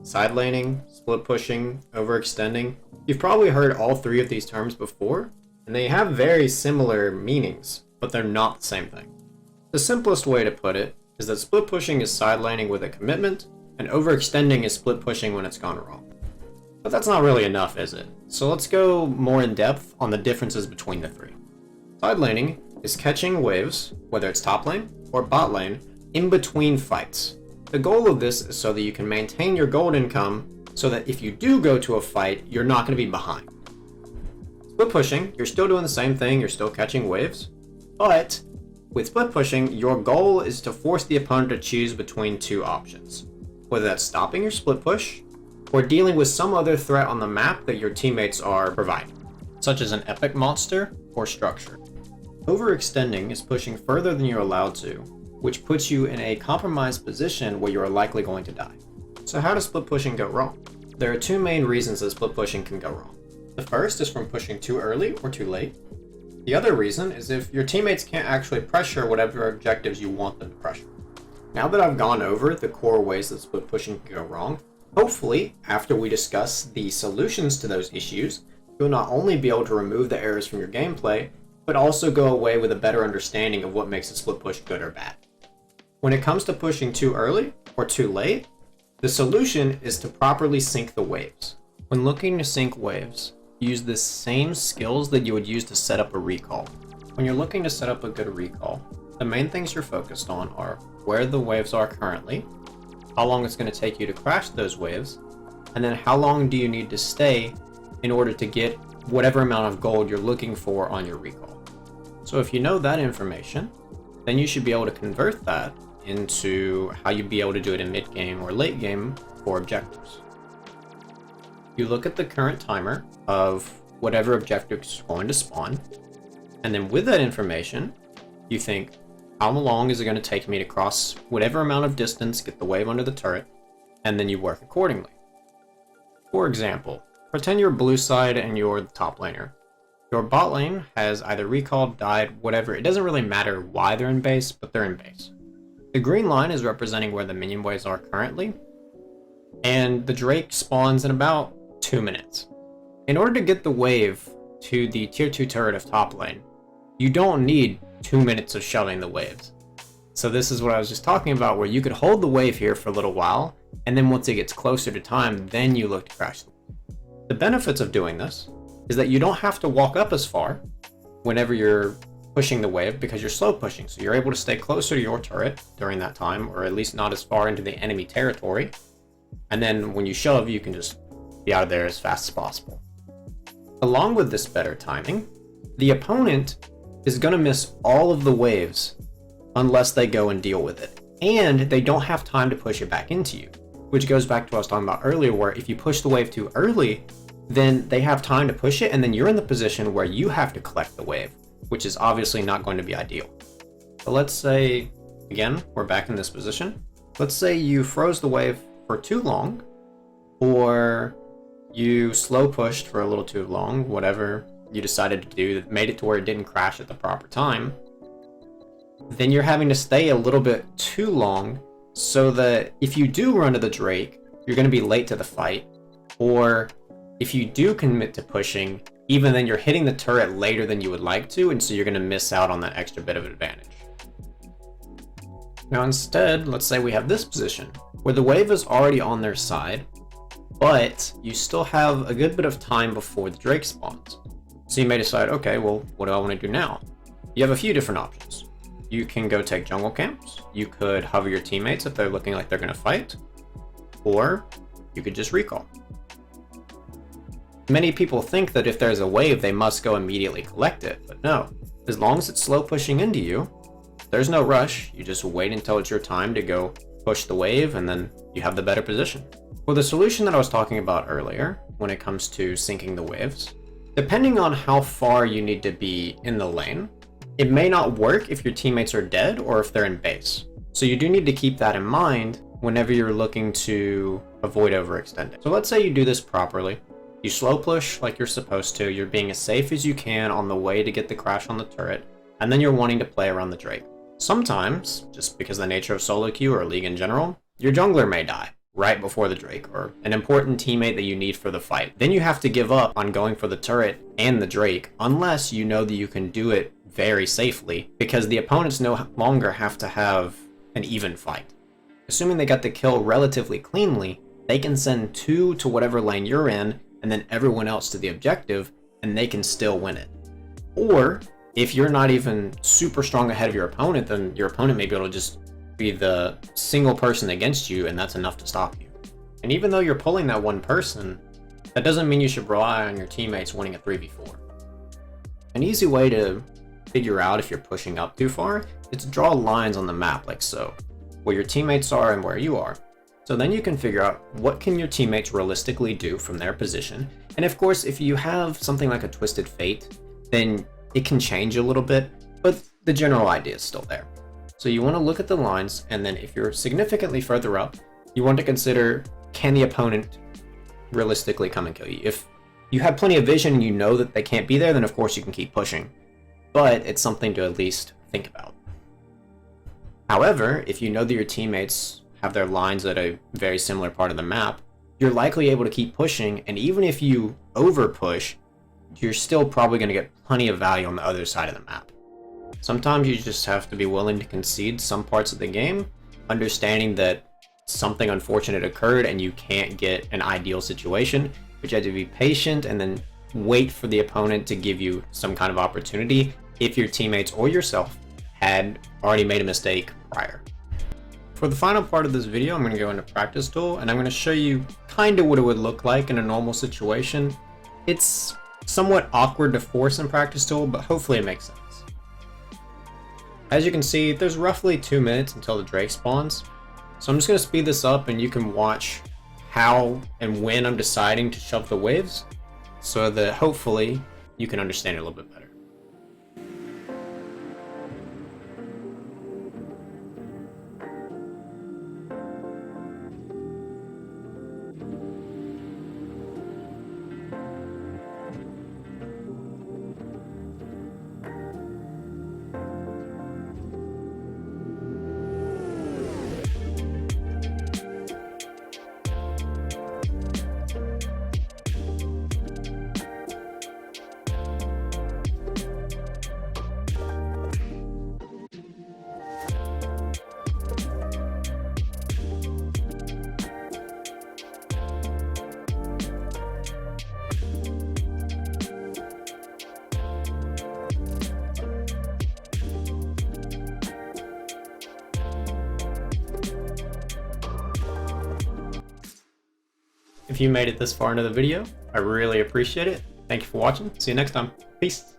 side laning, split pushing, overextending. You've probably heard all three of these terms before, and they have very similar meanings, but they're not the same thing. The simplest way to put it is that split pushing is side laning with a commitment, and overextending is split pushing when it's gone wrong. But that's not really enough, is it? So let's go more in depth on the differences between the three. Side laning is catching waves, whether it's top lane or bot lane, in between fights. The goal of this is so that you can maintain your gold income so that if you do go to a fight, you're not going to be behind. Split pushing, you're still doing the same thing, you're still catching waves, but with split pushing, your goal is to force the opponent to choose between two options, whether that's stopping your split push or dealing with some other threat on the map that your teammates are providing, such as an epic monster or structure. Overextending is pushing further than you're allowed to, which puts you in a compromised position where you are likely going to die. So how does split pushing go wrong? There are two main reasons that split pushing can go wrong. The first is from pushing too early or too late. The other reason is if your teammates can't actually pressure whatever objectives you want them to pressure. Now that I've gone over the core ways that split pushing can go wrong, hopefully, after we discuss the solutions to those issues, you'll not only be able to remove the errors from your gameplay, but also go away with a better understanding of what makes a split push good or bad. When it comes to pushing too early or too late, the solution is to properly sync the waves. When looking to sync waves, use the same skills that you would use to set up a recall. When you're looking to set up a good recall, the main things you're focused on are where the waves are currently, how long it's going to take you to crash those waves, and then how long do you need to stay in order to get whatever amount of gold you're looking for on your recall. So if you know that information, then you should be able to convert that into how you'd be able to do it in mid-game or late game for objectives. You look at the current timer of whatever objective is going to spawn, and then with that information, you think, how long is it going to take me to cross whatever amount of distance, get the wave under the turret, and then you work accordingly. For example, pretend you're blue side and you're the top laner. Your bot lane has either recalled, died, whatever. It doesn't really matter why they're in base, but they're in base. The green line is representing where the minion waves are currently, and the Drake spawns in about 2 minutes. In order to get the wave to the tier 2 turret of top lane, you don't need 2 minutes of shoving the waves. So this is what I was just talking about, where you could hold the wave here for a little while, and then once it gets closer to time, then you look to crash the wave. The benefits of doing this is that you don't have to walk up as far whenever you're pushing the wave because you're slow pushing, so you're able to stay closer to your turret during that time, or at least not as far into the enemy territory, and then when you shove, you can just be out of there as fast as possible. Along with this better timing, the opponent is going to miss all of the waves unless they go and deal with it, and they don't have time to push it back into you, which goes back to what I was talking about earlier, where if you push the wave too early, then they have time to push it, and then you're in the position where you have to collect the wave, which is obviously not going to be ideal. So let's say, again, we're back in this position. Let's say you froze the wave for too long, or you slow pushed for a little too long, whatever you decided to do that made it to where it didn't crash at the proper time. Then you're having to stay a little bit too long, so that if you do run to the Drake, you're going to be late to the fight, or if you do commit to pushing, even then you're hitting the turret later than you would like to, and so you're going to miss out on that extra bit of advantage. Now instead, let's say we have this position, where the wave is already on their side, but you still have a good bit of time before the Drake spawns. So you may decide, okay, well, what do I want to do now? You have a few different options. You can go take jungle camps, you could hover your teammates if they're looking like they're going to fight, or you could just recall. Many people think that if there's a wave, they must go immediately collect it, but no. As long as it's slow pushing into you, there's no rush. You just wait until it's your time to go push the wave, and then you have the better position. For the solution that I was talking about earlier, when it comes to syncing the waves, depending on how far you need to be in the lane, it may not work if your teammates are dead or if they're in base. So you do need to keep that in mind whenever you're looking to avoid overextending. So let's say you do this properly. You slow push like you're supposed to, you're being as safe as you can on the way to get the crash on the turret, and then you're wanting to play around the Drake. Sometimes, just because of the nature of solo queue or league in general, your jungler may die, right before the Drake, or an important teammate that you need for the fight. Then you have to give up on going for the turret and the Drake, unless you know that you can do it very safely, because the opponents no longer have to have an even fight. Assuming they got the kill relatively cleanly, they can send 2 to whatever lane you're in, and then everyone else to the objective, and they can still win it. Or, if you're not even super strong ahead of your opponent, then your opponent may be able to just be the single person against you, and that's enough to stop you. And even though you're pulling that one person, that doesn't mean you should rely on your teammates winning a 3v4. An easy way to figure out if you're pushing up too far is to draw lines on the map like so, where your teammates are and where you are. So then you can figure out what can your teammates realistically do from their position. And of course, if you have something like a Twisted Fate, then it can change a little bit, but the general idea is still there. So you want to look at the lines, and then if you're significantly further up, you want to consider, can the opponent realistically come and kill you? If you have plenty of vision and you know that they can't be there, then of course you can keep pushing. But it's something to at least think about. However, if you know that your teammates have their lines at a very similar part of the map, you're likely able to keep pushing, and even if you over push, you're still probably going to get plenty of value on the other side of the map. Sometimes you just have to be willing to concede some parts of the game, understanding that something unfortunate occurred and you can't get an ideal situation, but you have to be patient and then wait for the opponent to give you some kind of opportunity if your teammates or yourself had already made a mistake prior. For the final part of this video, I'm going to go into practice duel, and I'm going to show you kind of what it would look like in a normal situation. It's somewhat awkward to force in practice duel, but hopefully it makes sense. As you can see, there's roughly 2 minutes until the Drake spawns, so I'm just going to speed this up and you can watch how and when I'm deciding to shove the waves, so that hopefully you can understand it a little bit better. If you made it this far into the video, I really appreciate it. Thank you for watching. See you next time. Peace.